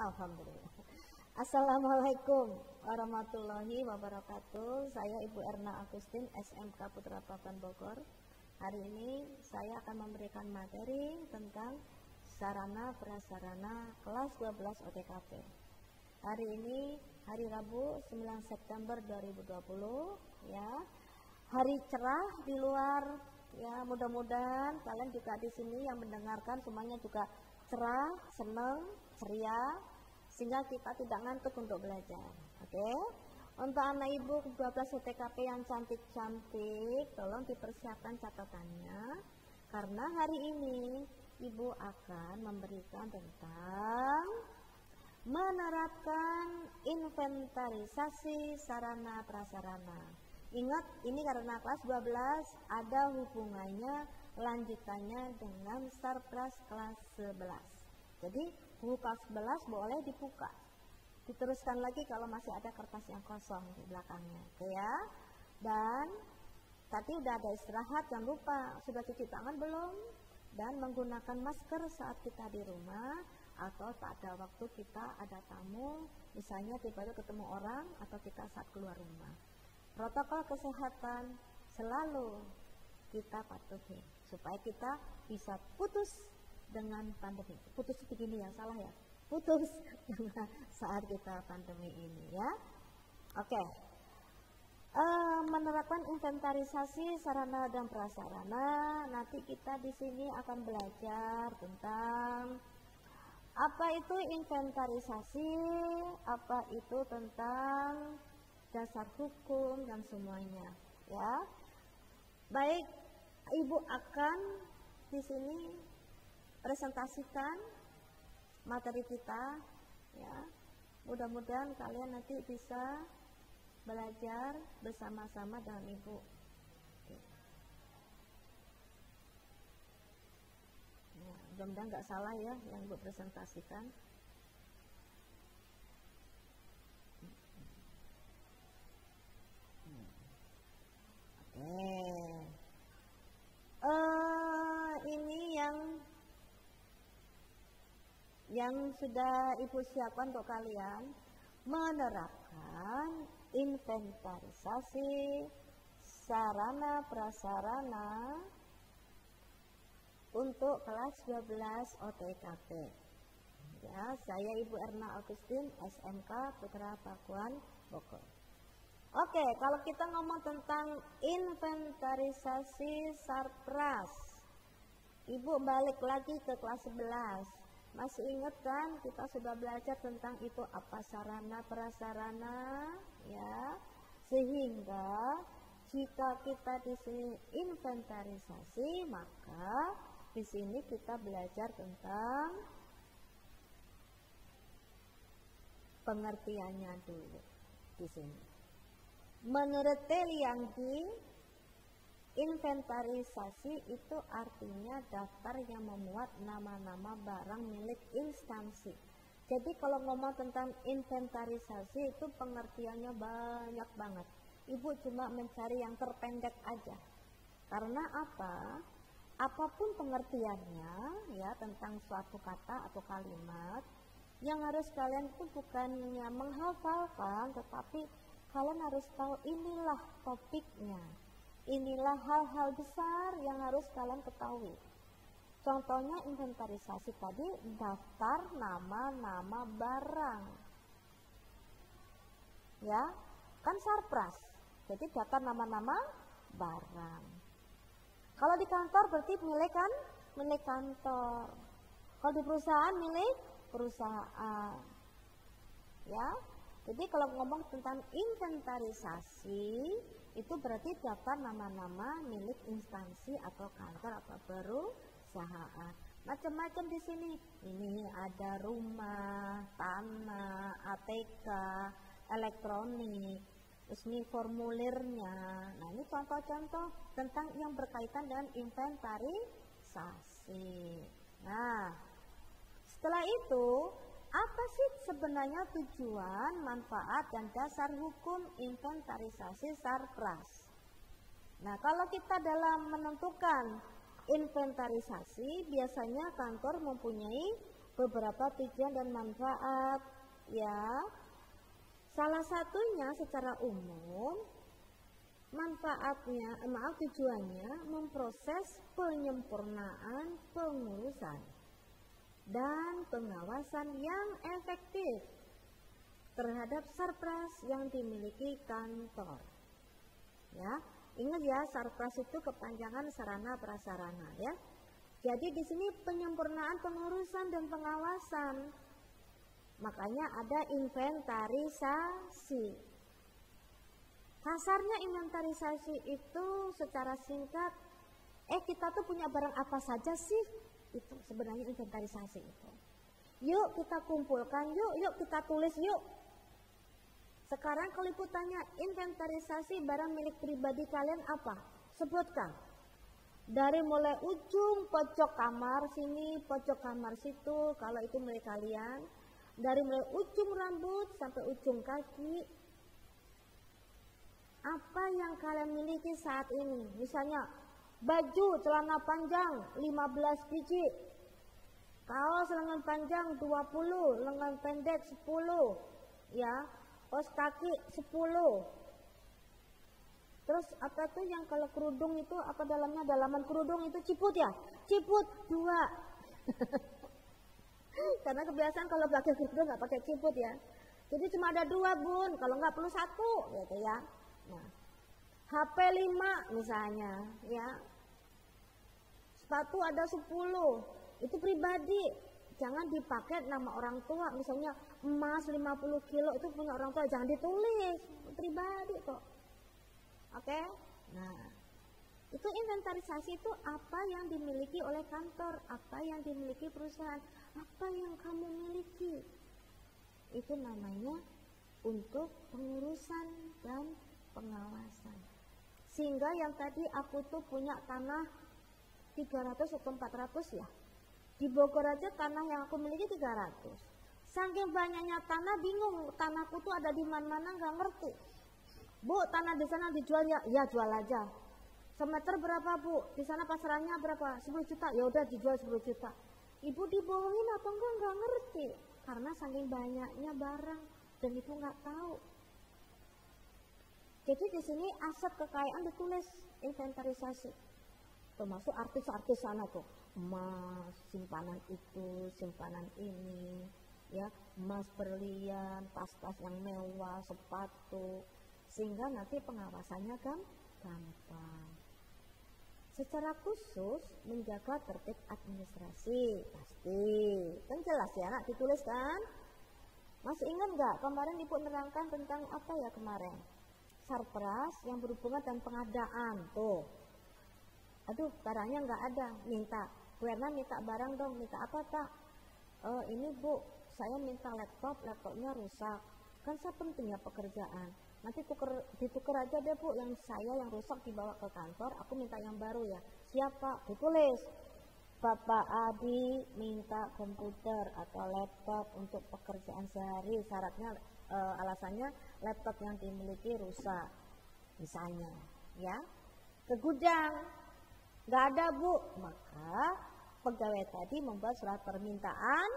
Alhamdulillah. Assalamualaikum warahmatullahi wabarakatuh. Saya Ibu Erna Agustin, SMK Putra Pakuan Bogor. Hari ini saya akan memberikan materi tentang sarana prasarana kelas 12 OTKP. Hari ini hari Rabu 9 September 2020 ya. Hari cerah di luar ya, mudah-mudahan kalian juga di sini yang mendengarkan semuanya juga cerah, senang, ceria, sehingga kita tidak ngantuk untuk belajar. Oke? Untuk anak ibu 12 OTKP yang cantik-cantik, tolong dipersiapkan catatannya, karena hari ini ibu akan memberikan tentang menerapkan inventarisasi sarana prasarana. Ingat, ini karena kelas 12 ada hubungannya lanjutannya dengan Sarpras kelas 11. Jadi buku kelas 11 boleh dibuka, diteruskan lagi kalau masih ada kertas yang kosong di belakangnya, oke ya. Dan tadi udah ada istirahat, jangan lupa sudah cuci tangan belum, dan menggunakan masker saat kita di rumah atau pada waktu kita ada tamu, misalnya tiba-tiba ketemu orang atau kita saat keluar rumah. Protokol kesehatan selalu kita patuhi supaya kita bisa putus dengan pandemi. Putus begini ya, salah ya. Putus saat kita pandemi ini ya. Oke. Menerapkan inventarisasi sarana dan prasarana. Nanti kita di sini akan belajar tentang apa itu inventarisasi, apa itu tentang dasar hukum dan semuanya ya. Baik, ibu akan di sini presentasikan materi kita ya. Mudah-mudahan kalian nanti bisa belajar bersama-sama dengan ibu. Nah, mudah-mudahan nggak salah ya yang ibu presentasikan. Ini yang sudah ibu siapkan untuk kalian, menerapkan inventarisasi sarana prasarana untuk kelas 12 OTKP. Ya, saya Ibu Erna Agustin, SMK Putra Pakuan Bogor. Oke, kalau kita ngomong tentang inventarisasi Sarpras, ibu balik lagi ke kelas 11. Masih ingat kan kita sudah belajar tentang itu apa sarana prasarana ya. Sehingga jika kita di sini inventarisasi, maka di sini kita belajar tentang pengertiannya dulu di sini. Menurut Teliangki, inventarisasi itu artinya daftar yang memuat nama-nama barang milik instansi. Jadi kalau ngomong tentang inventarisasi itu pengertiannya banyak banget. Ibu cuma mencari yang terpendek aja. Karena apa? Apapun pengertiannya ya tentang suatu kata atau kalimat, yang harus kalian itu bukannya menghafalkan, tetapi kalian harus tahu inilah topiknya. Inilah hal-hal besar yang harus kalian ketahui. Contohnya inventarisasi tadi, daftar nama-nama barang. Ya, kan Sarpras. Jadi daftar nama-nama barang. Kalau di kantor berarti milik kan? Milik kantor. Kalau di perusahaan milik perusahaan. Ya. Jadi kalau ngomong tentang inventarisasi, itu berarti daftar nama-nama milik instansi atau kantor atau perusahaan. Macam-macam di sini. Ini ada rumah, tanah, ATK, elektronik, terus ini formulirnya. Nah, ini contoh-contoh tentang yang berkaitan dengan inventarisasi. Nah, setelah itu apa sih sebenarnya tujuan, manfaat, dan dasar hukum inventarisasi Sarpras? Nah, kalau kita dalam menentukan inventarisasi, biasanya kantor mempunyai beberapa tujuan dan manfaat, ya. Salah satunya secara umum tujuannya memproses penyempurnaan pengurusan dan pengawasan yang efektif terhadap sarpras yang dimiliki kantor. Ya, ingat ya, sarpras itu kepanjangan sarana prasarana, ya. Jadi di sini penyempurnaan pengurusan dan pengawasan. Makanya ada inventarisasi. Kasarnya inventarisasi itu secara singkat, kita tuh punya barang apa saja sih? Itu sebenarnya inventarisasi itu. Yuk kita kumpulkan, yuk kita tulis yuk. Sekarang kalau ibu tanya inventarisasi barang milik pribadi kalian apa? Sebutkan. Dari mulai ujung pojok kamar sini, pojok kamar situ, kalau itu milik kalian. Dari mulai ujung rambut sampai ujung kaki. Apa yang kalian miliki saat ini? Misalnya baju celana panjang 15 biji, kaos lengan panjang 20, lengan pendek 10, ya, kaos kaki 10. Terus apa tuh yang kalau kerudung itu apa dalamnya? Dalaman kerudung itu ciput ya? Ciput 2. Karena kebiasaan kalau pakai kerudung nggak pakai ciput ya. Jadi cuma ada 2 bun, kalau nggak perlu 1 gitu ya. Nah, HP 5 misalnya ya. Sepatu ada 10. Itu pribadi. Jangan dipakai nama orang tua. Misalnya emas 50 kilo itu punya orang tua, jangan ditulis. Pribadi kok. Oke? Nah, itu inventarisasi itu apa yang dimiliki oleh kantor, apa yang dimiliki perusahaan, apa yang kamu miliki. Itu namanya untuk pengurusan dan pengawasan. Sehingga yang tadi aku tuh punya tanah 300 atau 400 ya. Di Bogor aja tanah yang aku miliki 300. Saking banyaknya tanah bingung, tanahku tuh ada di mana-mana nggak ngerti. Bu, tanah di sana dijual ya? Ya jual aja. Semeter berapa bu? Di sana pasarannya berapa? 10 juta. Ya udah dijual 10 juta. Ibu dibohongin apa enggak? Nggak ngerti. Karena saking banyaknya barang dan ibu nggak tahu. Jadi di sini aset kekayaan ditulis inventarisasi. Termasuk artis-artis sana tuh, emas, simpanan itu, simpanan ini, ya, emas berlian, tas-tas yang mewah, sepatu, sehingga nanti pengawasannya kan gampang. Secara khusus menjaga tertib administrasi, pasti, kan jelas ya nak ditulis kan? Masih ingat nggak kemarin ibu nerangkan tentang apa ya kemarin? Sarpras yang berhubungan dengan pengadaan tuh. Aduh barangnya nggak ada, minta Bu Erna minta barang dong, minta apa tak? Ini bu, saya minta laptopnya rusak, kan saya penting ya pekerjaan, nanti ditukar aja deh bu, yang saya yang rusak dibawa ke kantor, aku minta yang baru ya. Siapa? Ditulis, Bapak Adi minta komputer atau laptop untuk pekerjaan sehari, syaratnya alasannya laptop yang dimiliki rusak, misalnya ya. Ke gudang, nggak ada bu, maka pegawai tadi membuat surat permintaan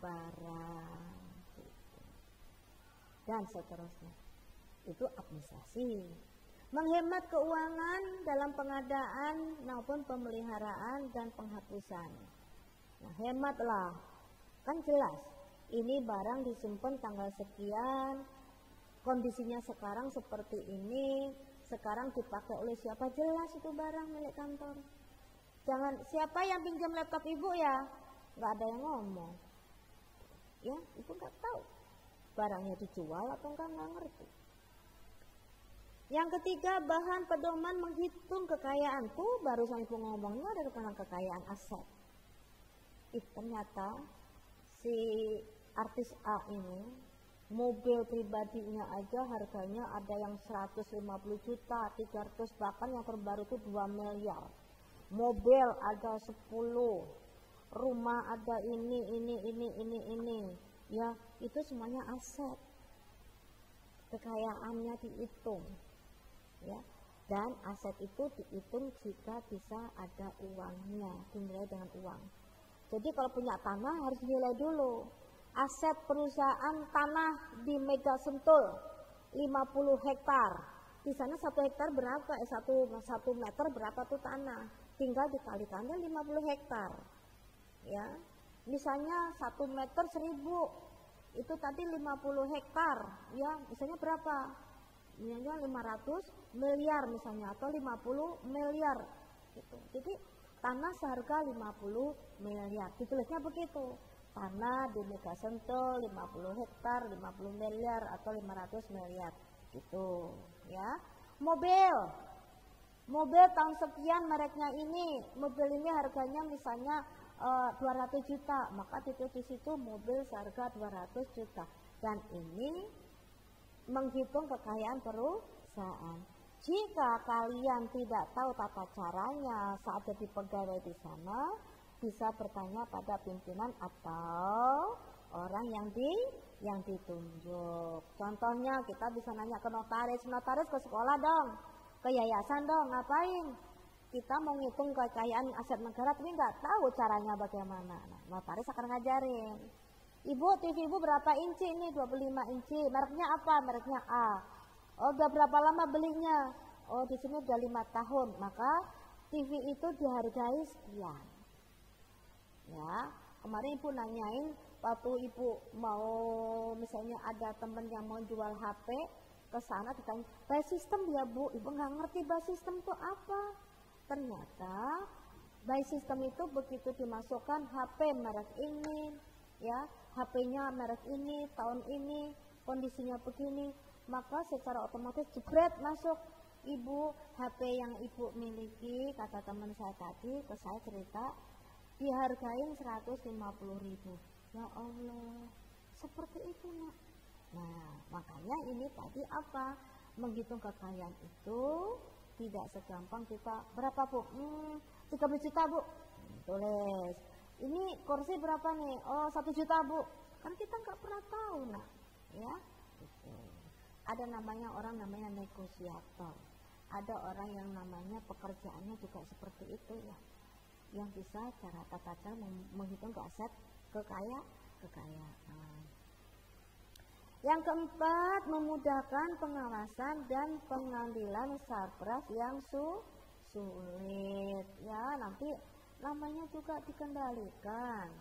barang dan seterusnya. Itu administrasi. Menghemat keuangan dalam pengadaan maupun pemeliharaan dan penghapusan. Nah, hematlah, kan jelas ini barang disimpan tanggal sekian, kondisinya sekarang seperti ini, sekarang dipakai oleh siapa, jelas itu barang milik kantor. Jangan siapa yang pinjam laptop ibu ya, nggak ada yang ngomong, ya ibu nggak tahu barangnya dijual atau nggak ngerti. Yang ketiga, bahan pedoman menghitung kekayaan. Tuh barusan ibu ngomongnya ada tentang kekayaan aset. Ternyata si artis A ini mobil pribadinya aja harganya ada yang 150 juta, 300, bahkan yang terbaru itu 2 miliar. Mobil ada 10, rumah ada ini. Ya, itu semuanya aset. Kekayaannya dihitung. Ya, dan aset itu dihitung jika bisa ada uangnya, dinilai dengan uang. Jadi kalau punya tanah harus nilai dulu. Aset perusahaan tanah di Mega Sentul 50 hektar. Di sana 1 hektar berapa? 1 meter berapa tuh tanah? Tinggal dikalikannya 50 hektar. Ya. Misalnya 1 meter 1000. Itu tadi 50 hektar. Ya, misalnya berapa? Misalnya 500 miliar misalnya atau 50 miliar gitu. Jadi tanah seharga 50 miliar. Ditulisnya begitu. Tanah di Mega Sentul 50 hektar 50 miliar atau 500 miliar gitu ya. Mobil tahun sekian mereknya ini, mobil ini harganya misalnya 200 juta, maka ditulis di situ mobil seharga 200 juta. Dan ini menghitung kekayaan perusahaan. Jika kalian tidak tahu tata caranya saat jadi pegawai di sana, bisa bertanya pada pimpinan atau orang yang ditunjuk. Contohnya kita bisa nanya ke notaris ke sekolah dong, ke yayasan dong, ngapain? Kita mau ngitung kekayaan aset negara tapi nggak tahu caranya bagaimana. Nah, notaris akan ngajarin. Ibu, TV ibu berapa inci ini? 25 inci. Mereknya apa? Mereknya A. Oh, udah berapa lama belinya? Oh, di sini udah 5 tahun. Maka TV itu dihargai sekian. Ya, kemarin ibu nanyain waktu ibu mau misalnya ada temen yang mau jual HP ke sana ditanya, "Buy system ya, Bu?" Ibu nggak ngerti buy system itu apa. Ternyata buy system itu begitu dimasukkan HP merek ini, ya, HP-nya merek ini, tahun ini, kondisinya begini, maka secara otomatis jebret masuk. Ibu, HP yang ibu miliki, kata teman saya tadi, ke saya cerita, dihargain 150.000. Ya Allah, seperti itu nak. Nah, makanya ini tadi apa? Menghitung kekayaan itu tidak segampang kita, berapa Bu? 30 juta Bu. Tulis. Ini kursi berapa nih? Oh, 1 juta Bu. Kan kita nggak pernah tahu nak. Ya, gitu. Ada orang namanya negosiator. Ada orang yang namanya pekerjaannya juga seperti itu ya. Yang bisa cara tata cara menghitung aset kekayaan. Yang keempat, memudahkan pengawasan dan pengambilan sarpras yang sulit. Ya, nanti namanya juga dikendalikan,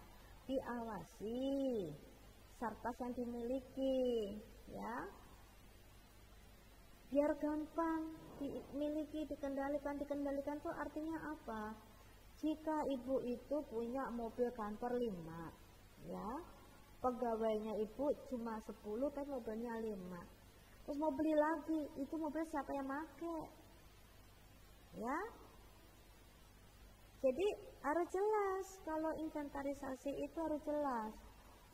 diawasi sarpras yang dimiliki, ya. Biar gampang dimiliki, dikendalikan itu artinya apa? Jika ibu itu punya mobil kantor 5, ya, pegawainya ibu cuma 10 tapi mobilnya 5, terus mau beli lagi, itu mobil siapa yang make? Ya, jadi harus jelas, kalau inventarisasi itu harus jelas.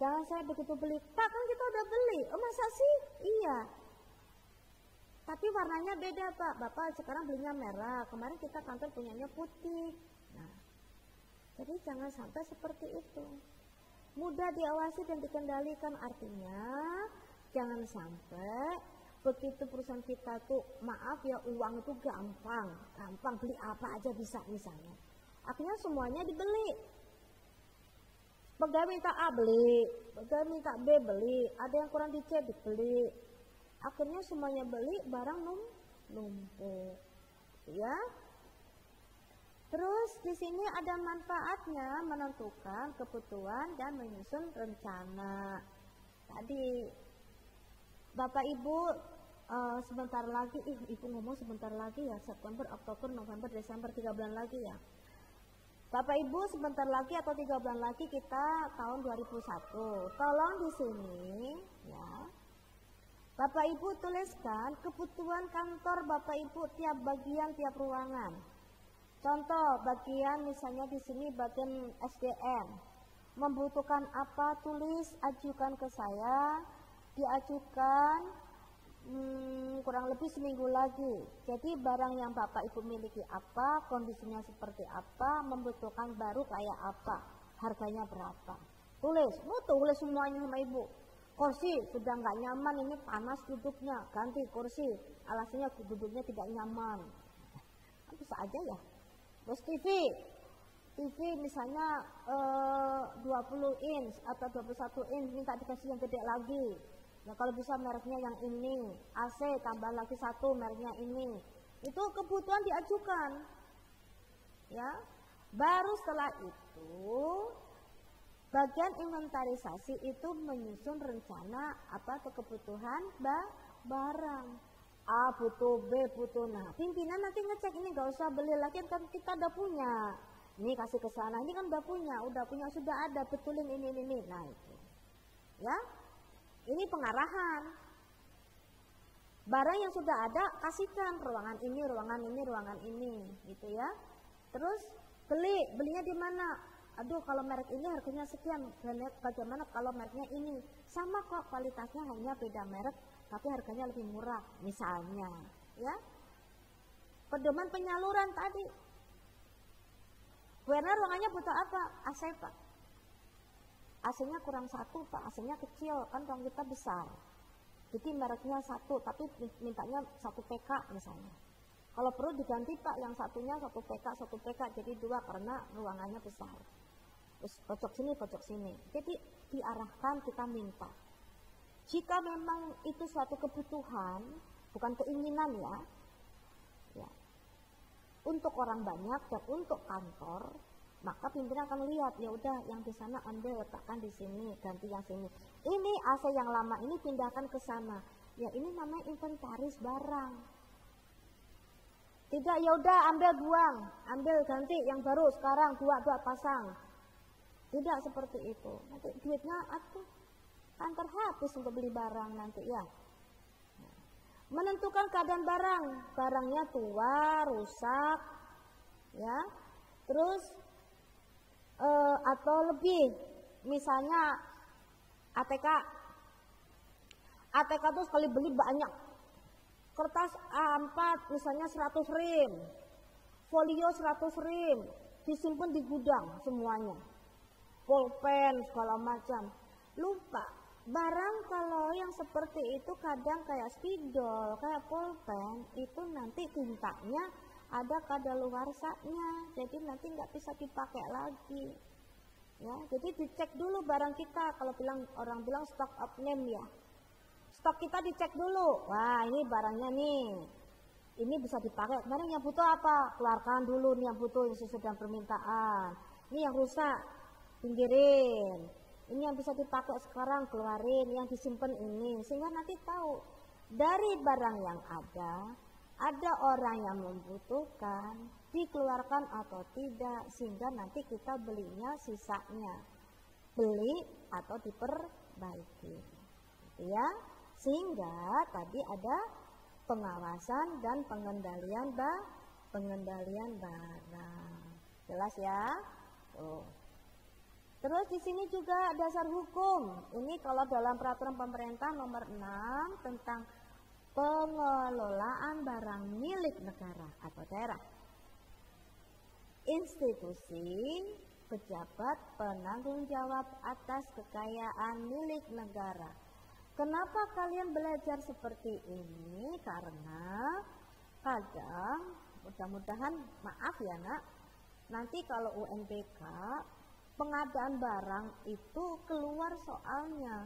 Jangan saya begitu beli, Pak kan kita udah beli, oh masa sih? Iya, tapi warnanya beda Pak, Bapak sekarang belinya merah, kemarin kita kantor punyanya putih. Nah, jadi jangan sampai seperti itu. Mudah diawasi dan dikendalikan, artinya jangan sampai begitu perusahaan kita tuh, maaf ya, uang itu gampang beli apa aja bisa misalnya. Akhirnya semuanya dibeli. Pegawai minta A beli, pegawai minta B beli, ada yang kurang dicek dibeli. Akhirnya semuanya beli, barang numpuk. Ya. Terus di sini ada manfaatnya menentukan kebutuhan dan menyusun rencana. Tadi Bapak Ibu sebentar lagi, Ibu ngomong sebentar lagi ya, September, Oktober, November, Desember, 3 bulan lagi ya. Bapak Ibu sebentar lagi atau 3 bulan lagi kita tahun 2001. Tolong di sini ya. Bapak Ibu tuliskan kebutuhan kantor Bapak Ibu tiap bagian, tiap ruangan. Contoh bagian misalnya di sini bagian SDM, membutuhkan apa, tulis, ajukan ke saya, diajukan kurang lebih seminggu lagi. Jadi barang yang Bapak Ibu miliki apa, kondisinya seperti apa, membutuhkan baru kayak apa, harganya berapa. Tulis semuanya sama Ibu. Kursi sudah nggak nyaman, ini panas duduknya, ganti kursi, alasannya duduknya tidak nyaman. Bisa aja ya. Terus TV, TV misalnya 20 inch atau 21 inch, minta dikasih yang gede lagi. Ya kalau bisa mereknya yang ini, AC tambah lagi satu mereknya ini. Itu kebutuhan diajukan. Ya. Baru setelah itu bagian inventarisasi itu menyusun rencana apa kebutuhan barang. A butuh, B butuh. Nah, pimpinan nanti ngecek ini nggak usah beli lagi kan kita udah punya. Ini kasih ke sana, ini kan udah punya, sudah ada, betulin ini. Nah, itu. Ya. Ini pengarahan. Barang yang sudah ada kasihkan ruangan ini, gitu ya. Terus belinya di mana? Aduh, kalau merek ini harganya sekian, bagaimana kalau mereknya ini? Sama kok, kualitasnya hanya beda merek, tapi harganya lebih murah, misalnya, ya. Pedoman penyaluran tadi. Karena ruangannya butuh apa? AC, Pak. AC-nya kurang satu, Pak. AC-nya kecil, kan ruang kita besar. Jadi mereknya satu, tapi mintanya 1 PK misalnya. Kalau perlu diganti, Pak, yang satunya 1 PK, jadi 2 karena ruangannya besar. Terus pojok sini. Jadi diarahkan, kita minta. Jika memang itu suatu kebutuhan, bukan keinginan ya, untuk orang banyak dan untuk kantor, maka pimpinan akan lihat, ya udah yang di sana ambil letakkan di sini, ganti yang sini. Ini AC yang lama ini pindahkan ke sana. Ya ini namanya inventaris barang. Tidak, ya udah ambil buang, ambil ganti yang baru sekarang dua pasang. Tidak seperti itu. Nanti duitnya kantor habis untuk beli barang nanti ya. Menentukan keadaan barangnya tua, rusak, ya, terus atau lebih, misalnya ATK tuh sekali beli banyak, kertas A4 misalnya 100 rim, folio 100 rim, disimpan di gudang semuanya, pulpen segala macam, lupa. Barang kalau yang seperti itu kadang kayak spidol, kayak pulpen, itu nanti tintanya ada kadaluarsanya, jadi nanti nggak bisa dipakai lagi. Ya, jadi dicek dulu barang kita. Kalau orang bilang stock of name ya, stok kita dicek dulu. Wah ini barangnya nih, ini bisa dipakai. Kemarin yang butuh apa? Keluarkan dulu nih yang butuh yang sesuai dengan permintaan. Ini yang rusak, pinggirin. Ini yang bisa dipakai sekarang, keluarin, yang disimpan ini. Sehingga nanti tahu, dari barang yang ada orang yang membutuhkan, dikeluarkan atau tidak, sehingga nanti kita belinya sisanya. Beli atau diperbaiki. Ya, sehingga tadi ada pengawasan dan pengendalian barang. Jelas ya? Tuh. Terus di sini juga dasar hukum. Ini kalau dalam peraturan pemerintah nomor 6 tentang pengelolaan barang milik negara atau daerah. Institusi pejabat penanggung jawab atas kekayaan milik negara. Kenapa kalian belajar seperti ini? Karena kadang, mudah-mudahan maaf ya nak, nanti kalau UNBK pengadaan barang itu keluar soalnya.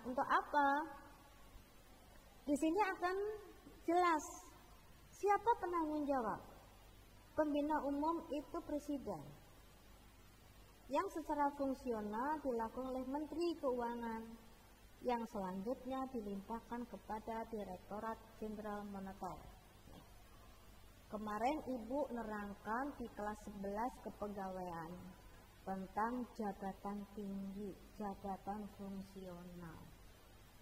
Untuk apa? Di sini akan jelas siapa penanggung jawab. Pembina umum itu presiden, yang secara fungsional dilakukan oleh Menteri Keuangan, yang selanjutnya dilimpahkan kepada Direktorat Jenderal Moneter. Kemarin Ibu nerangkan di kelas 11 kepegawaian tentang jabatan tinggi, jabatan fungsional.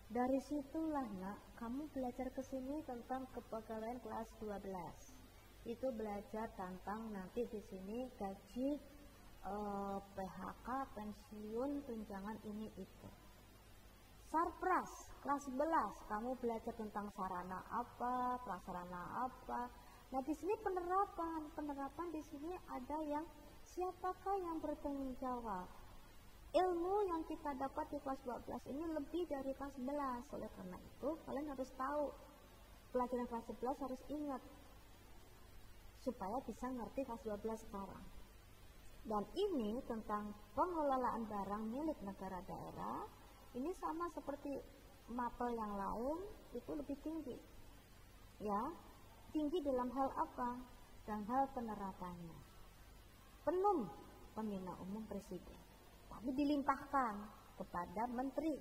Dari situlah nak, kamu belajar ke sini tentang kepegawaian kelas 12. Itu belajar tentang nanti di sini gaji, PHK, pensiun, tunjangan ini itu. Sarpras kelas 11, kamu belajar tentang sarana apa, prasarana apa. Nah di sini penerapan di sini ada yang siapakah yang bertanggung jawab. Ilmu yang kita dapat di kelas 12 ini lebih dari kelas 11. Oleh karena itu kalian harus tahu, pelajaran kelas 11 harus ingat. supaya bisa ngerti kelas 12 sekarang. Dan ini tentang pengelolaan barang milik negara daerah, ini sama seperti mapel yang lain, itu lebih tinggi. Ya, tinggi dalam hal apa? Dalam hal penerapannya. Penuh pembina umum presiden, tapi dilimpahkan kepada menteri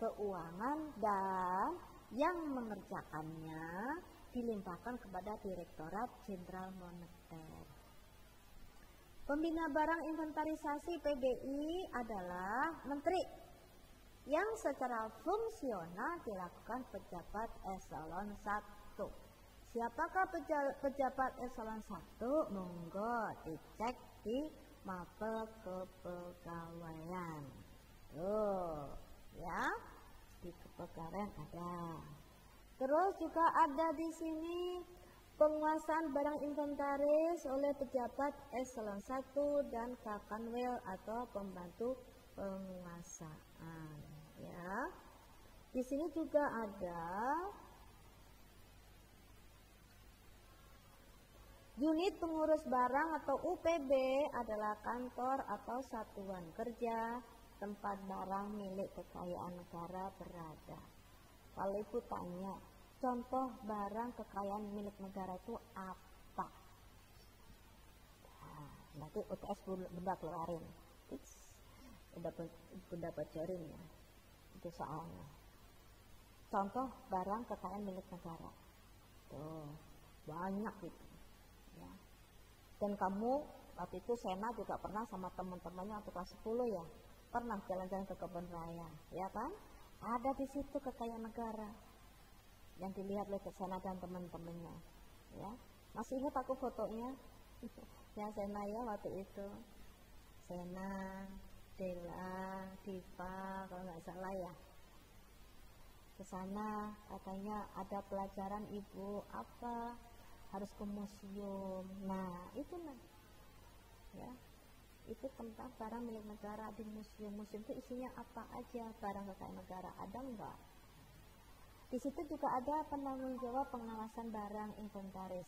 keuangan dan yang mengerjakannya dilimpahkan kepada Direktorat Jenderal Moneter. Pembina barang inventarisasi PBI adalah menteri yang secara fungsional dilakukan pejabat eselon 1. Siapakah pejabat eselon 1? Monggo dicek di mapel kepegawaian. Tuh, ya. Di kepegawaian ada. Terus juga ada di sini penguasaan barang inventaris oleh pejabat eselon 1 dan Kakanwil atau pembantu penguasaan, ya. Di sini juga ada unit pengurus barang atau UPB adalah kantor atau satuan kerja tempat barang milik kekayaan negara berada. Kalau ibu tanya, contoh barang kekayaan milik negara itu apa? Nah, nanti UTS bunda keluarin. Bunda bocorin ya. Itu soalnya. Contoh barang kekayaan milik negara. Tuh, banyak itu. Ya. Dan kamu waktu itu Sena juga pernah sama teman-temannya waktu kelas 10 ya. Pernah jalan-jalan ke kebun raya, ya kan? Ada di situ kekayaan negara yang dilihat oleh Sena dan teman-temannya, ya. Masih ingat aku fotonya yang Sena ya waktu itu, Sena, Dela, Diva kalau nggak salah ya. Ke sana katanya ada pelajaran ibu apa, harus ke museum. Nah itu nah, ya. Itu tentang barang milik negara di museum. Museum itu isinya apa aja, barang kekayaan negara ada enggak? Di situ juga ada penanggung jawab pengawasan barang inventaris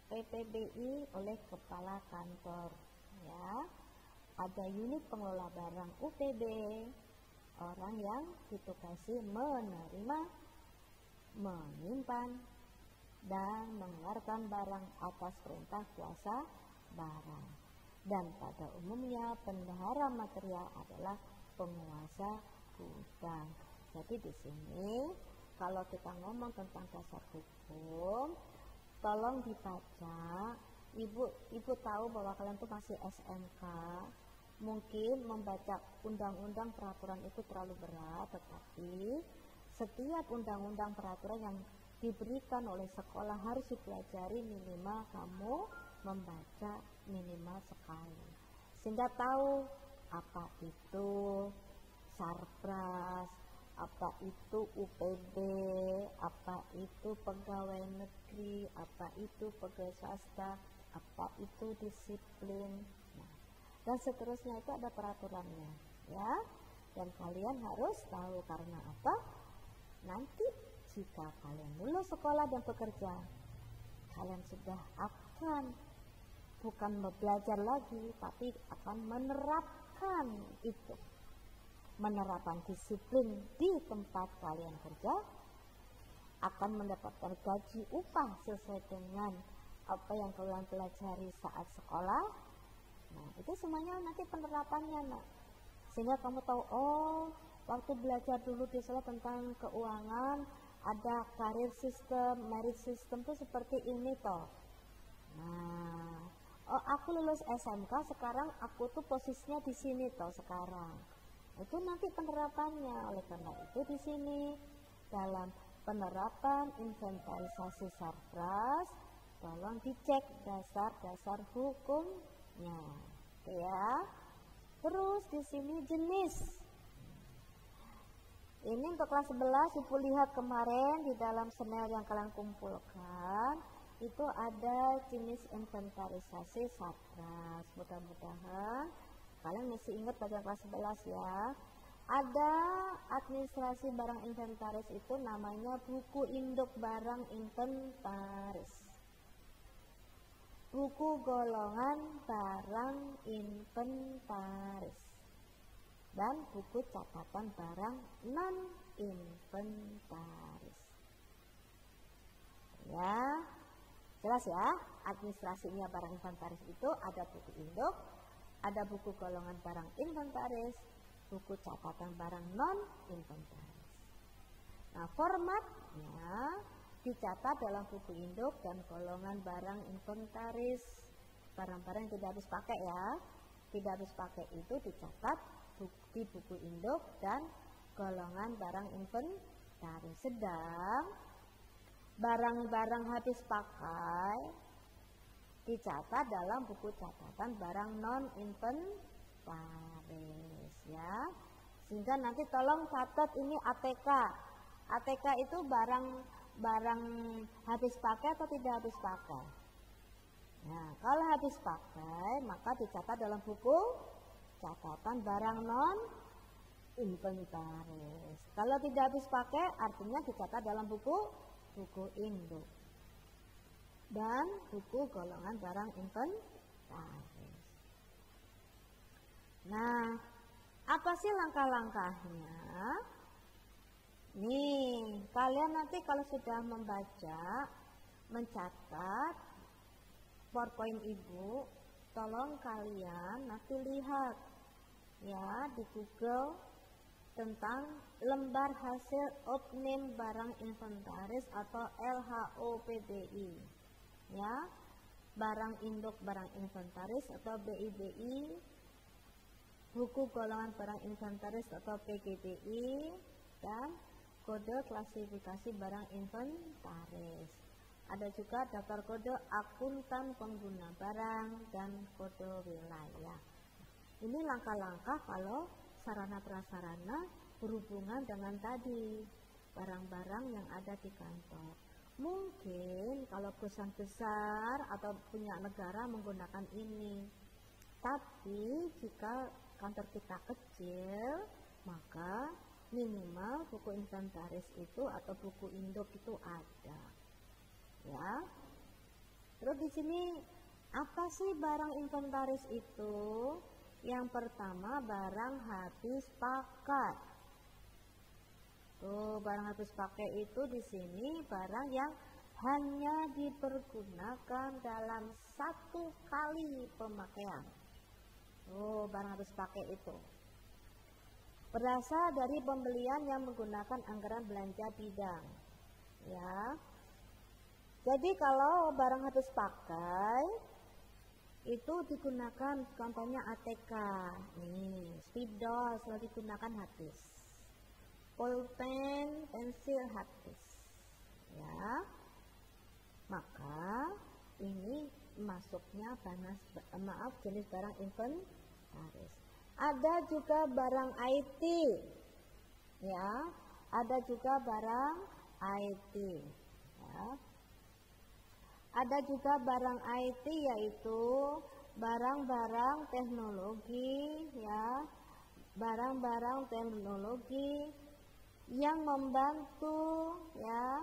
PPBI oleh kepala kantor, ya. Ada unit pengelola barang UPB, orang yang ditugasi menerima, menyimpan dan mengeluarkan barang atas perintah kuasa barang. Dan pada umumnya bendahara material adalah penguasa gudang. Jadi di sini kalau kita ngomong tentang dasar hukum, tolong dibaca. Ibu tahu bahwa kalian tuh masih SMK. Mungkin membaca undang-undang peraturan itu terlalu berat, tetapi setiap undang-undang peraturan yang diberikan oleh sekolah harus dipelajari minimal kamu membaca minimal sekali, sehingga tahu apa itu sarpras, apa itu UPB, apa itu pegawai negeri, apa itu pegawai swasta, apa itu disiplin, nah, dan seterusnya itu ada peraturannya, ya. Dan kalian harus tahu karena apa? Nanti jika kalian lulus sekolah dan bekerja, kalian sudah akan bukan belajar lagi, tapi akan menerapkan itu. Menerapkan disiplin di tempat kalian kerja, akan mendapatkan gaji upah sesuai dengan apa yang kalian pelajari saat sekolah. Nah, itu semuanya nanti penerapannya, nak. Sehingga kamu tahu, oh, waktu belajar dulu di sekolah tentang keuangan, ada career system, merit system tuh seperti ini toh. Nah, oh, aku lulus SMK, sekarang aku tuh posisinya di sini toh sekarang. Itu nanti penerapannya. Oleh karena itu di sini dalam penerapan inventarisasi sarpras, tolong dicek dasar-dasar hukumnya, ya. Terus di sini jenis. Ini untuk kelas 11, Ibu lihat kemarin di dalam senel yang kalian kumpulkan, itu ada jenis inventarisasi sarpras. Mudah-mudahan kalian masih ingat pada kelas 11 ya. Ada administrasi barang inventaris itu namanya buku induk barang inventaris. buku golongan barang inventaris, dan buku catatan barang non-inventaris. Ya, jelas ya, administrasinya barang inventaris itu ada buku induk, ada buku golongan barang inventaris, buku catatan barang non-inventaris. Nah, formatnya dicatat dalam buku induk dan golongan barang inventaris. Barang-barang yang tidak habis pakai ya, tidak habis pakai itu dicatat di buku induk dan golongan barang inventaris. Sedang barang-barang habis pakai dicatat dalam buku catatan barang non-inventaris ya. Sehingga nanti tolong catat ini ATK. ATK itu barang habis pakai atau tidak habis pakai. Nah, kalau habis pakai maka dicatat dalam buku catatan barang non inventaris. Kalau tidak habis pakai artinya dicatat dalam buku induk dan buku golongan barang inventaris. Nah, apa sih langkah-langkahnya? Nih, kalian nanti kalau sudah membaca, mencatat PowerPoint Ibu, tolong kalian nanti lihat ya di Google tentang lembar hasil opname barang inventaris atau LHOPBI ya, barang induk barang inventaris atau BIBI, buku golongan barang inventaris atau PGBI, dan kode klasifikasi barang inventaris. Ada juga daftar kode akuntan pengguna barang dan kode wilayah. Ini langkah-langkah kalau sarana prasarana berhubungan dengan tadi barang-barang yang ada di kantor. Mungkin kalau perusahaan besar atau punya negara menggunakan ini. Tapi jika kantor kita kecil, maka minimal buku inventaris itu atau buku induk itu ada. Ya. Terus di sini apa sih barang inventaris itu? Yang pertama barang habis pakai. Tuh, barang habis pakai itu di sini barang yang hanya dipergunakan dalam satu kali pemakaian. Tuh, barang habis pakai itu berasal dari pembelian yang menggunakan anggaran belanja bidang. Ya. Jadi kalau barang habis pakai itu digunakan contohnya ATK. Nih, spidol selalu digunakan habis. Pulpen, pensil habis. Ya. Maka ini masuknya jenis barang inventaris. Ada juga barang IT, ya, ada juga barang IT, ya. Ada juga barang IT yaitu barang-barang teknologi, ya, barang-barang teknologi yang membantu, ya,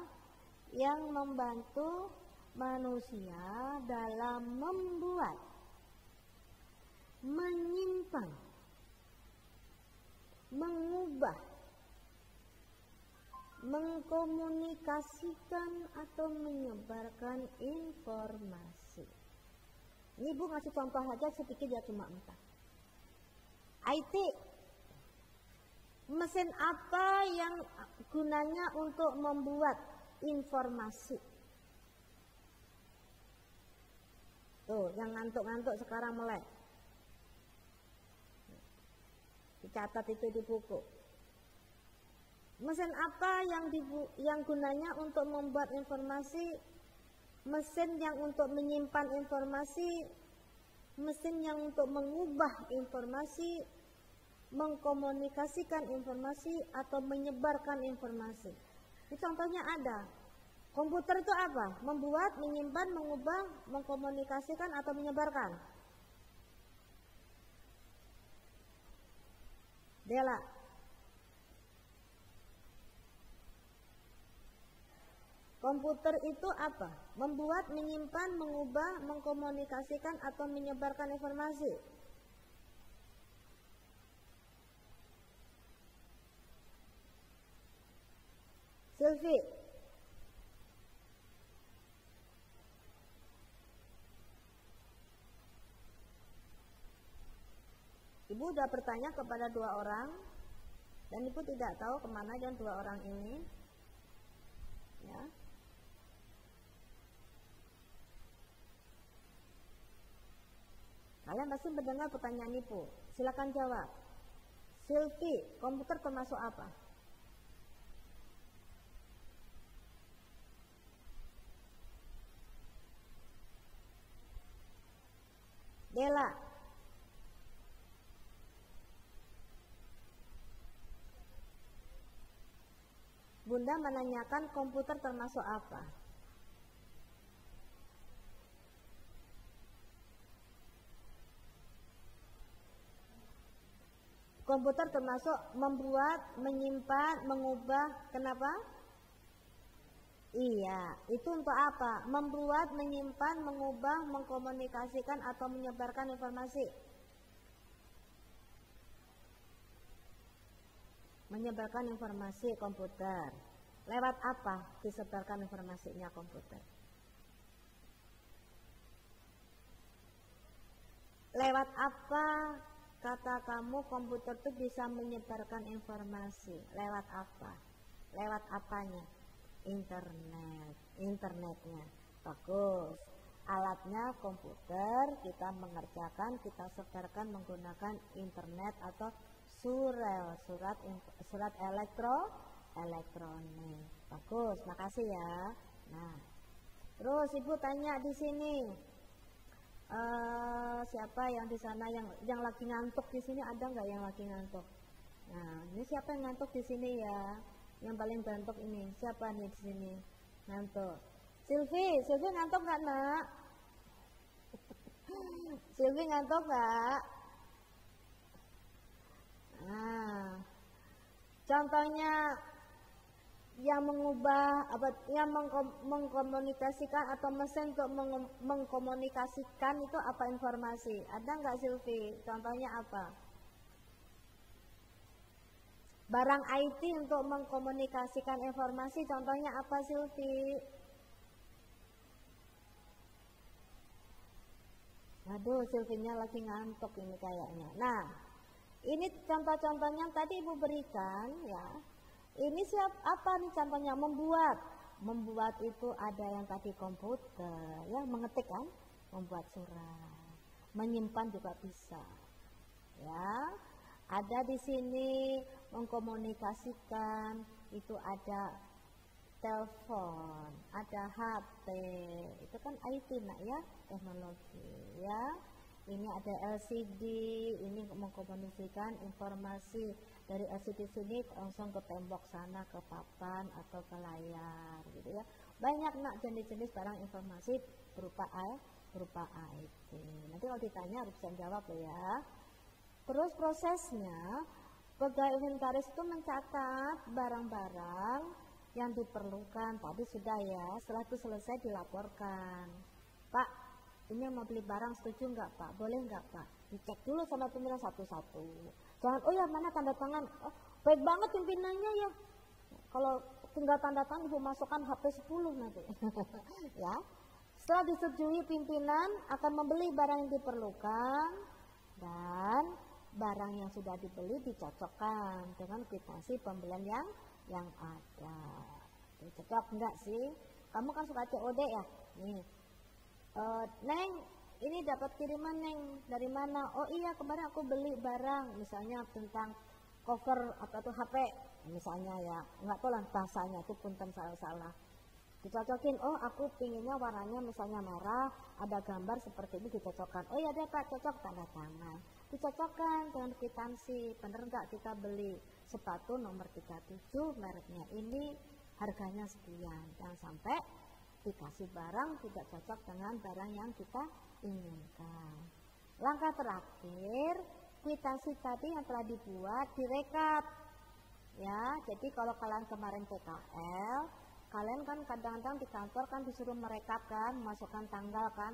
yang membantu manusia dalam membuat, menyimpan, mengubah, mengkomunikasikan atau menyebarkan informasi. Ini Bu ngasih contoh aja sedikit ya, cuma 4. IT, mesin apa yang gunanya untuk membuat informasi? Tuh, yang ngantuk-ngantuk sekarang melek. Dicatat itu di buku. Mesin apa yang gunanya untuk membuat informasi? Mesin yang untuk menyimpan informasi, mesin yang untuk mengubah informasi, mengkomunikasikan informasi atau menyebarkan informasi. Ini contohnya ada. Komputer itu apa? Membuat, menyimpan, mengubah, mengkomunikasikan atau menyebarkan. Dela. Komputer itu apa? Membuat, menyimpan, mengubah, mengkomunikasikan atau menyebarkan informasi. Silvi. Ibu sudah bertanya kepada 2 orang dan ibu tidak tahu kemana yang 2 orang ini. Ya. Kalian pasti mendengar pertanyaan ibu. Silakan jawab. Silvi, komputer termasuk apa? Dela. Bunda menanyakan komputer termasuk apa? Komputer termasuk membuat, menyimpan, mengubah. Kenapa? Iya, itu untuk apa? Membuat, menyimpan, mengubah, mengkomunikasikan atau menyebarkan informasi. Menyebarkan informasi komputer. Lewat apa disebarkan informasinya komputer? Lewat apa kata kamu komputer itu bisa menyebarkan informasi? Lewat apa? Lewat apanya? Internetnya. Bagus. Alatnya komputer, kita mengerjakan, kita sebarkan menggunakan internet atau surat elektronik. Bagus, makasih ya. Nah, terus ibu tanya di sini, siapa yang di sana yang lagi ngantuk di sini, ada nggak yang lagi ngantuk? Nah, ini siapa yang ngantuk di sini ya? Yang paling ngantuk ini siapa nih di sini? Ngantuk. Silvi ngantuk nggak nak? Silvi ngantuk nggak? Nah, contohnya yang mengubah yang mengkomunikasikan atau mesin untuk mengkomunikasikan itu apa informasi? Ada nggak Silvi? Contohnya apa? Barang IT untuk mengkomunikasikan informasi, contohnya apa Silvi? Aduh, Silvinya lagi ngantuk ini kayaknya. Nah, ini contoh-contohnya yang tadi ibu berikan ya. Ini apa nih contohnya? Membuat itu ada yang tadi komputer ya, mengetik kan, membuat surat, menyimpan juga bisa ya. Ada di sini mengkomunikasikan, itu ada telepon, ada HP, itu kan IT nak ya, teknologi ya. Ini ada LCD, ini mengkomunikasikan informasi dari LCD sini langsung ke tembok sana, ke papan atau ke layar gitu ya. Banyak nak jenis-jenis barang informasi berupa IT. Nanti kalau ditanya harus bisa jawab ya. Terus prosesnya, pegawai inventaris itu mencatat barang-barang yang diperlukan. Tadi sudah ya, setelah itu selesai dilaporkan. Pak, ini mau beli barang, setuju nggak Pak? Boleh nggak Pak? Dicek dulu sama pimpinan satu-satu. Jangan, oh ya mana tanda tangan? Oh, baik banget pimpinannya ya. Kalau tinggal tanda tangan ibu masukkan HP 10 nanti. Ya. Setelah disetujui pimpinan akan membeli barang yang diperlukan dan barang yang sudah dibeli dicocokkan dengan kwitansi pembelian yang ada. Cocok enggak sih? Kamu kan suka COD ya? Nih. Neng, ini dapat kiriman Neng dari mana? Oh iya, kemarin aku beli barang misalnya tentang cover atau HP misalnya ya. Enggak tahu lah bahasanya itu punten salah-salah. Dicocokin, oh aku pinginnya warnanya misalnya merah, ada gambar seperti ini dicocokkan. Oh iya deh Pak, cocok, tanda tangan. Dicocokkan dengan kwitansi, bener nggak kita beli sepatu nomor 37 mereknya ini harganya sekian. Jangan sampai dikasih barang tidak cocok dengan barang yang kita inginkan. Langkah terakhir, kwitansi tadi yang telah dibuat direkap. Ya, jadi kalau kalian kemarin PKL Kalian kan kadang-kadang di kantor kan disuruh merekap kan, masukkan tanggal kan,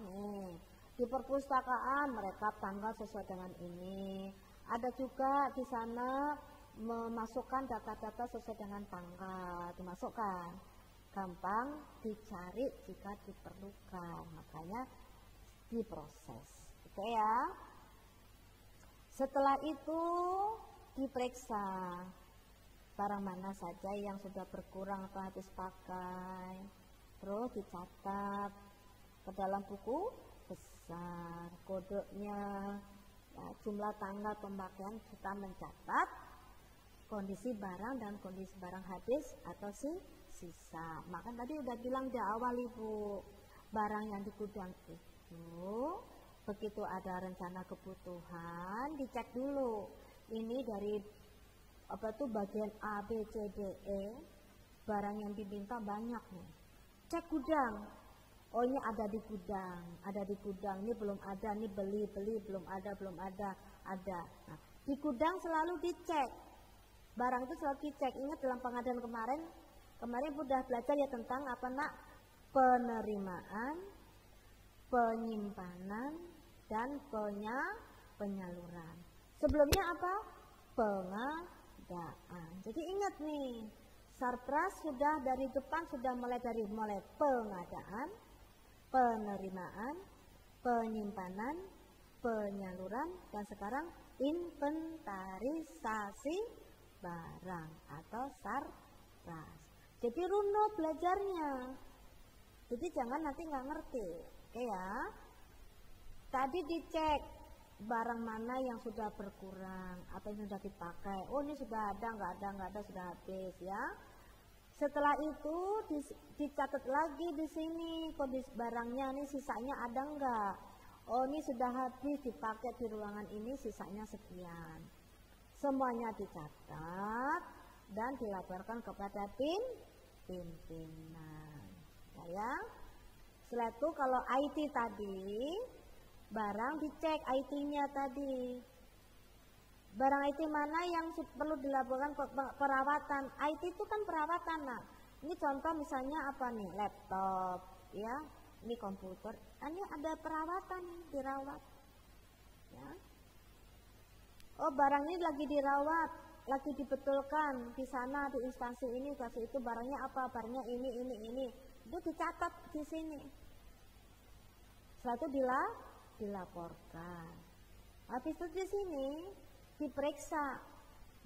di perpustakaan merekap tanggal sesuai dengan ini. Ada juga di sana memasukkan data-data sesuai dengan tanggal, dimasukkan. Gampang dicari jika diperlukan, makanya diproses. Oke ya. Setelah itu diperiksa barang mana saja yang sudah berkurang atau habis pakai, terus dicatat ke dalam buku besar kodenya, ya, jumlah tanggal pemakaian. Kita mencatat kondisi barang dan kondisi barang habis atau sisa. Maka tadi udah bilang di awal Ibu, barang yang di gudang itu begitu ada rencana kebutuhan dicek dulu, ini dari bagian A, B, C, D, E, barang yang diminta banyak nih, cek gudang, oh ini ada di gudang, ini belum ada, ini beli belum ada, ada. Nah, di gudang selalu dicek, barang itu selalu dicek. Ingat dalam pengadaan kemarin udah belajar ya tentang apa nak, penerimaan, penyimpanan, dan penyaluran. Sebelumnya apa? Pengadaan. Jadi ingat nih, Sarpras sudah dari depan sudah mulai pengadaan, penerimaan, penyimpanan, penyaluran, dan sekarang inventarisasi barang atau Sarpras. Jadi runut belajarnya. Jadi jangan nanti nggak ngerti. Oke ya. Tadi dicek barang mana yang sudah berkurang atau yang sudah dipakai. Oh ini sudah ada, nggak ada, sudah habis ya. Setelah itu dicatat lagi di sini kondisi barangnya, ini sisanya ada nggak. Oh ini sudah habis dipakai di ruangan ini, sisanya sekian. Semuanya dicatat dan dilaporkan kepada pimpinan. Ya. Setelah itu kalau IT tadi, barang dicek IT-nya tadi. Barang IT mana yang perlu dilaporkan perawatan? IT itu kan perawatan. Nah, ini contoh misalnya apa nih? Laptop, ya. Ini komputer. Ini ada perawatan dirawat. Ya. Oh, barang ini lagi dirawat, lagi dibetulkan di sana di instansi ini, instansi itu barangnya apa? Barangnya ini. Itu dicatat di sini. Setelah itu dilaporkan. Habis itu di sini diperiksa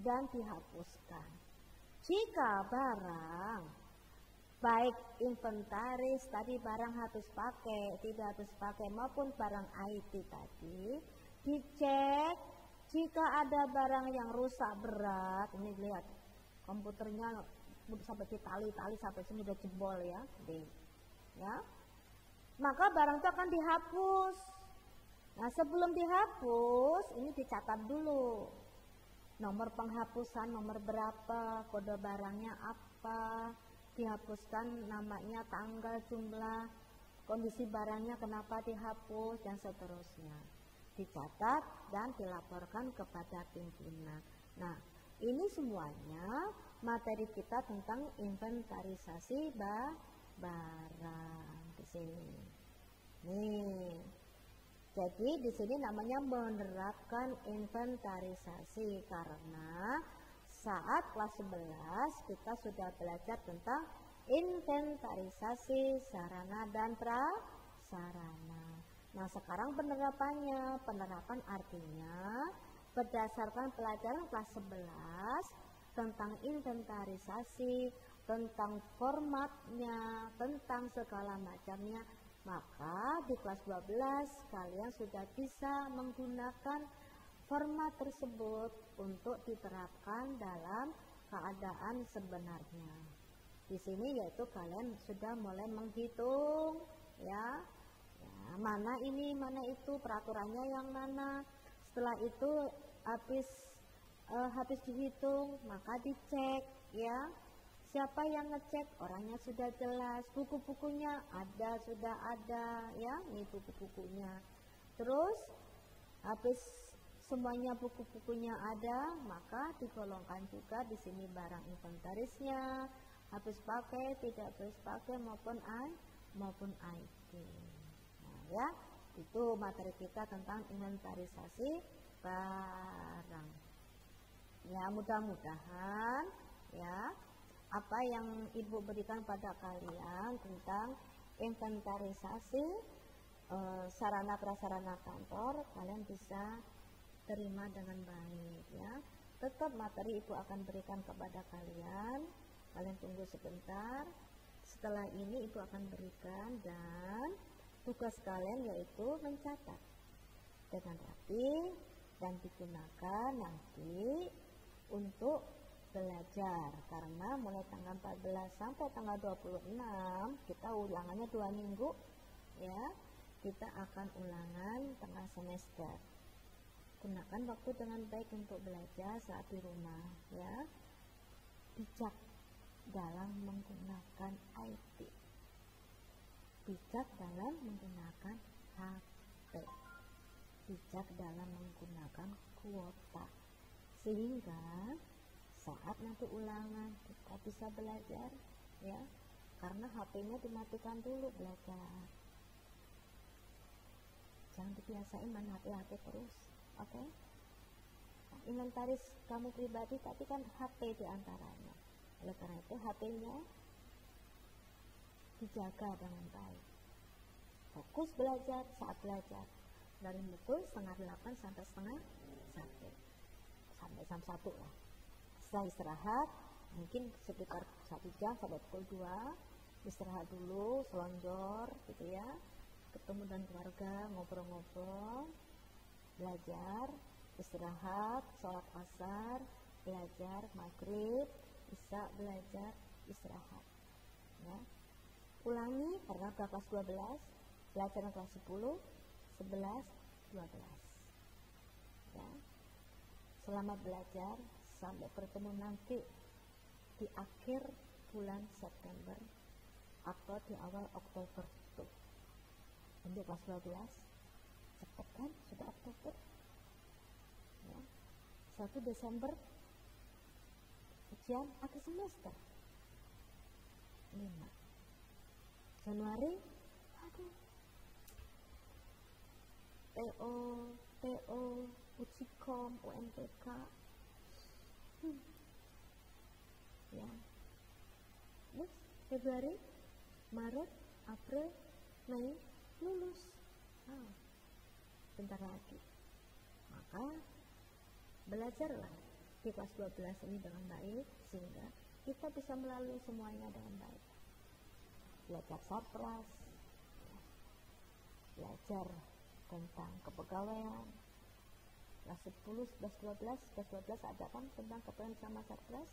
dan dihapuskan. Jika barang baik inventaris tadi barang habis pakai, tidak habis pakai maupun barang IT tadi dicek. Jika ada barang yang rusak berat, ini lihat komputernya sampai tali sampai sini udah jebol ya, ya. Maka barang itu akan dihapus. Nah sebelum dihapus ini dicatat dulu nomor penghapusan, nomor berapa, kode barangnya apa, dihapuskan namanya, tanggal, jumlah, kondisi barangnya kenapa dihapus, dan seterusnya. Dicatat dan dilaporkan kepada pimpinan. Nah ini semuanya materi kita tentang inventarisasi barang di sini. Nih, jadi di sini namanya menerapkan inventarisasi karena saat kelas 11 kita sudah belajar tentang inventarisasi sarana dan prasarana. Nah, sekarang penerapan artinya berdasarkan pelajaran kelas 11 tentang inventarisasi, tentang formatnya, tentang segala macamnya, maka di kelas 12 kalian sudah bisa menggunakan format tersebut untuk diterapkan dalam keadaan sebenarnya. Di sini yaitu kalian sudah mulai menghitung ya, mana ini, mana itu, peraturannya yang mana. Setelah itu habis dihitung, maka dicek ya. Siapa yang ngecek? Orangnya sudah jelas, buku-bukunya sudah ada ya, ini buku-bukunya. Terus habis semuanya buku-bukunya ada, maka digolongkan juga di sini barang inventarisnya, habis pakai, tidak habis pakai maupun IT. Nah, ya, itu materi kita tentang inventarisasi barang. Ya, mudah-mudahan ya apa yang Ibu berikan pada kalian tentang inventarisasi sarana prasarana kantor kalian bisa terima dengan baik ya. Tetap materi Ibu akan berikan kepada kalian. Kalian tunggu sebentar. Setelah ini Ibu akan berikan dan tugas kalian yaitu mencatat dengan rapi dan digunakan nanti untuk belajar, karena mulai tanggal 14 sampai tanggal 26 kita ulangannya 2 minggu ya. Kita akan ulangan tengah semester. Gunakan waktu dengan baik untuk belajar saat di rumah ya. Bijak dalam menggunakan IT, bijak dalam menggunakan HP, bijak dalam menggunakan kuota, sehingga saat nanti ulangan kita bisa belajar ya, karena HP-nya dimatikan dulu belajar. Jangan dibiasain main HP terus, oke? Nah, inventaris kamu pribadi tapi kan HP diantaranya. Oleh karena itu HP-nya dijaga dengan baik. Fokus belajar saat belajar dari pukul 7:30 sampai 7:30 sampai jam 1 lah. Setelah istirahat mungkin sekitar 1 jam sampai pukul 2 istirahat dulu, selonjor gitu ya, ketemu dengan keluarga, ngobrol-ngobrol, belajar, istirahat, sholat asar, belajar maghrib, bisa belajar, istirahat ya. Ulangi karena kelas 12 belajar kelas 10, 11, 12 ya. Selamat belajar sampai bertemu nanti di akhir bulan September atau di awal Oktober tuh. Untuk kelas 12 cepat kan sudah Oktober ya. 1 Desember ujian akhir semester. 5 Januari aduh PO Ujikom UMTK ya. Terus Februari, Maret, April, Mei lulus. Bentar lagi. Maka belajarlah di kelas 12 ini dengan baik sehingga kita bisa melalui semuanya dengan baik. Belajar sarpras, belajar tentang kepegawaian. Kelas 10, 11, 12 ada kan tentang kepegawaian sama sarpras,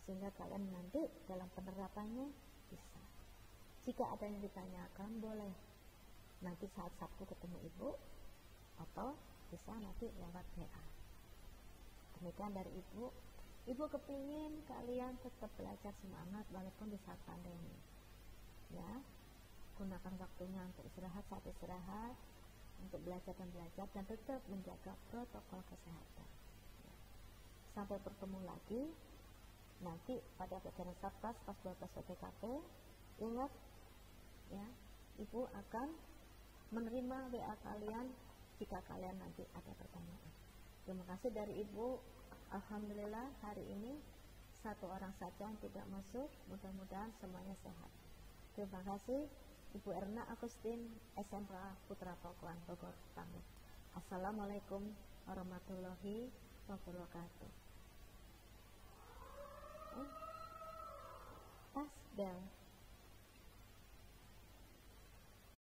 sehingga kalian nanti dalam penerapannya bisa. Jika ada yang ditanyakan boleh nanti saat Sabtu ketemu Ibu atau bisa nanti lewat WA. Demikian dari Ibu. Ibu kepingin kalian tetap belajar semangat walaupun di saat pandemi ya. Gunakan waktunya untuk istirahat saat istirahat, untuk belajar dan tetap menjaga protokol kesehatan ya. Sampai bertemu lagi nanti pada pelajaran sarpras kelas 12 PPKP. Ingat ya, Ibu akan menerima WA kalian jika kalian nanti ada pertanyaan. Terima kasih dari Ibu. Alhamdulillah hari ini 1 orang saja yang tidak masuk. Mudah-mudahan semuanya sehat. Terima kasih. Ibu Erna Agustin, SMK Putra Pakuan, Bogor, pamit. Assalamualaikum warahmatullahi wabarakatuh. Tas bel.